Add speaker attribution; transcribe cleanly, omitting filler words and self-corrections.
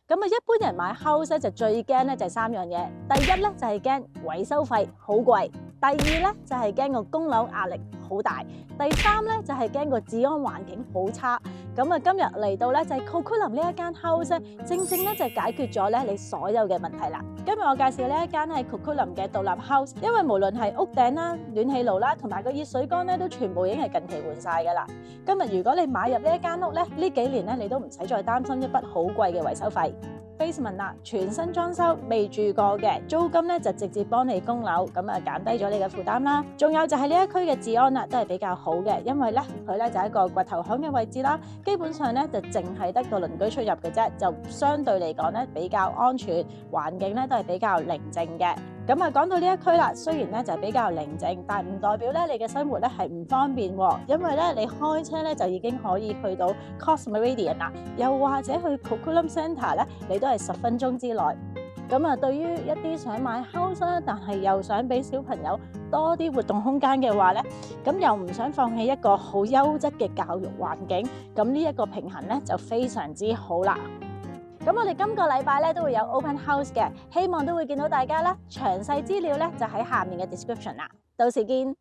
Speaker 1: 咁啊，一般人買 house 咧就最驚咧就係3樣嘢。第一咧就係驚維修費好貴，第二咧就係驚個供樓壓力好大，第三咧就係驚個治安環境好差。咁啊，今日嚟到咧就係 Coquitlam 呢一間 house 咧，正咧就係解決咗咧你所有嘅問題啦。今日我介紹呢一間係 Coquitlam 嘅獨立 house， 因為無論係屋頂啦、暖氣爐啦，同埋個熱水缸咧，都全部已經係近期換晒噶啦。今日如果你買入呢一間屋咧，呢幾年咧你都唔使再擔心一筆好貴嘅維修費。basement 啦，全新裝修，未住過嘅，租金咧就直接幫你供樓，咁啊減低咗你嘅負擔啦。仲有就係呢一區嘅治安啦，都係比較好嘅，因為咧佢咧就係一個掘頭巷嘅位置啦，基本上咧就淨係得個鄰居出入嘅啫，就相對嚟講咧比較安全，環境咧都係比較寧靜嘅。咁啊，講到呢一區啦，雖然咧就比較寧靜，但唔代表咧你嘅生活咧係唔方便喎，因為咧你開車咧就已經可以去到 Cox Meridian 啦，又或者去 Coquitlam Centre 咧，你都係10分鐘之內。咁啊，對於一啲想買 house 啦，但係又想俾小朋友多啲活動空間嘅話咧，咁又唔想放棄一個好優質嘅教育環境，咁呢一個平衡咧就非常之好啦。咁我哋今個禮拜咧都會有 open house 嘅，希望都會見到大家啦。詳細資料咧就喺下面嘅 description 啦，到時見。